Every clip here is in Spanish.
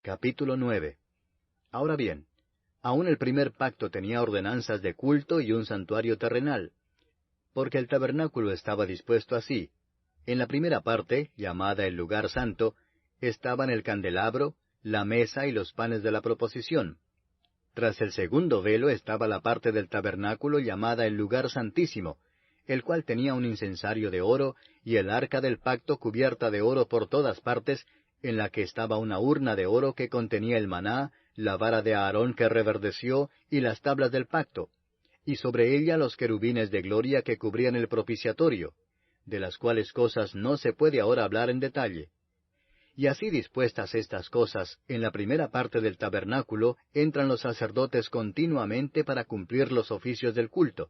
Capítulo 9. Ahora bien, aún el primer pacto tenía ordenanzas de culto y un santuario terrenal, porque el tabernáculo estaba dispuesto así. En la primera parte, llamada el lugar santo, estaban el candelabro, la mesa y los panes de la proposición. Tras el segundo velo estaba la parte del tabernáculo llamada el lugar santísimo, el cual tenía un incensario de oro y el arca del pacto cubierta de oro por todas partes, en la que estaba una urna de oro que contenía el maná, la vara de Aarón que reverdeció y las tablas del pacto, y sobre ella los querubines de gloria que cubrían el propiciatorio, de las cuales cosas no se puede ahora hablar en detalle. Y así dispuestas estas cosas, en la primera parte del tabernáculo entran los sacerdotes continuamente para cumplir los oficios del culto.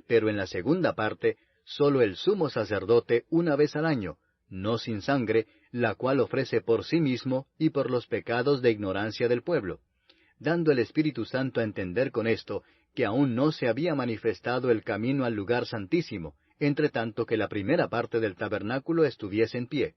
Pero en la segunda parte, sólo el sumo sacerdote una vez al año, no sin sangre, la cual ofrece por sí mismo y por los pecados de ignorancia del pueblo, dando el Espíritu Santo a entender con esto que aún no se había manifestado el camino al lugar santísimo, entre tanto que la primera parte del tabernáculo estuviese en pie,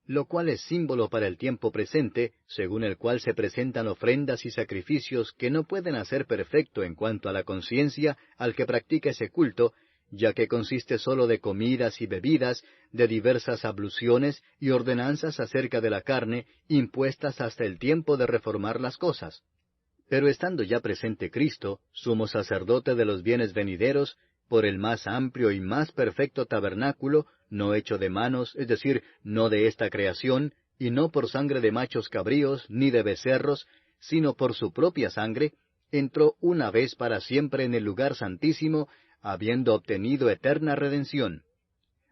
lo cual es símbolo para el tiempo presente, según el cual se presentan ofrendas y sacrificios que no pueden hacer perfecto en cuanto a la conciencia al que practica ese culto, ya que consiste sólo de comidas y bebidas, de diversas abluciones y ordenanzas acerca de la carne, impuestas hasta el tiempo de reformar las cosas. Pero estando ya presente Cristo, sumo sacerdote de los bienes venideros, por el más amplio y más perfecto tabernáculo, no hecho de manos, es decir, no de esta creación, y no por sangre de machos cabríos, ni de becerros, sino por su propia sangre, entró una vez para siempre en el lugar santísimo, habiendo obtenido eterna redención.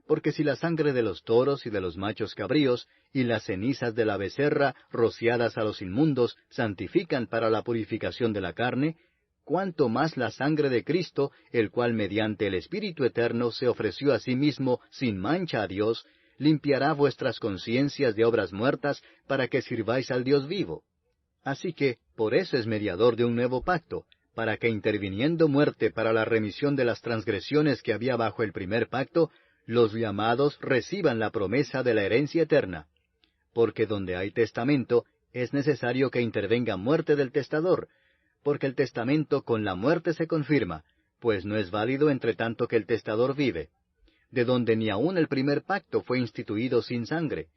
Porque si la sangre de los toros y de los machos cabríos, y las cenizas de la becerra, rociadas a los inmundos, santifican para la purificación de la carne, cuánto más la sangre de Cristo, el cual mediante el Espíritu Eterno se ofreció a sí mismo sin mancha a Dios, limpiará vuestras conciencias de obras muertas para que sirváis al Dios vivo. Así que, por eso es mediador de un nuevo pacto, para que interviniendo muerte para la remisión de las transgresiones que había bajo el primer pacto, los llamados reciban la promesa de la herencia eterna. Porque donde hay testamento, es necesario que intervenga muerte del testador, porque el testamento con la muerte se confirma, pues no es válido entre tanto que el testador vive, de donde ni aun el primer pacto fue instituido sin sangre,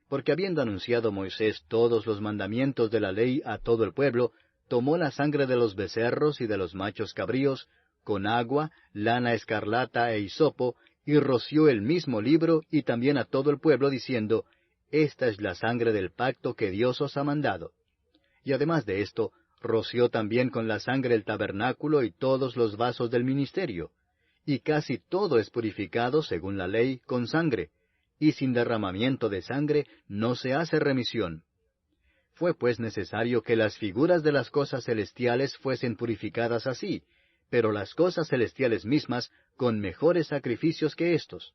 porque habiendo anunciado Moisés todos los mandamientos de la ley a todo el pueblo, tomó la sangre de los becerros y de los machos cabríos, con agua, lana escarlata e hisopo, y roció el mismo libro y también a todo el pueblo, diciendo, Esta es la sangre del pacto que Dios os ha mandado. Y además de esto, roció también con la sangre el tabernáculo y todos los vasos del ministerio. Y casi todo es purificado, según la ley, con sangre, y sin derramamiento de sangre no se hace remisión. Fue pues necesario que las figuras de las cosas celestiales fuesen purificadas así, pero las cosas celestiales mismas con mejores sacrificios que éstos.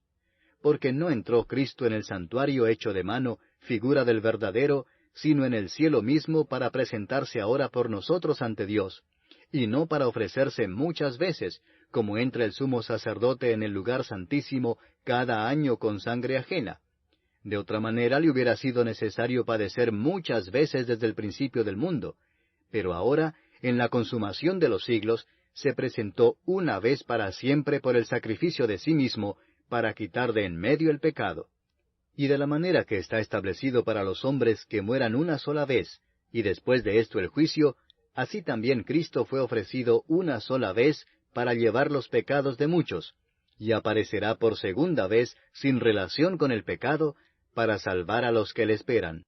Porque no entró Cristo en el santuario hecho de mano, figura del verdadero, sino en el cielo mismo para presentarse ahora por nosotros ante Dios, y no para ofrecerse muchas veces, como entra el sumo sacerdote en el lugar santísimo cada año con sangre ajena. De otra manera le hubiera sido necesario padecer muchas veces desde el principio del mundo, pero ahora, en la consumación de los siglos, se presentó una vez para siempre por el sacrificio de sí mismo, para quitar de en medio el pecado. Y de la manera que está establecido para los hombres que mueran una sola vez, y después de esto el juicio, así también Cristo fue ofrecido una sola vez para llevar los pecados de muchos, y aparecerá por segunda vez sin relación con el pecado, para salvar a los que le esperan.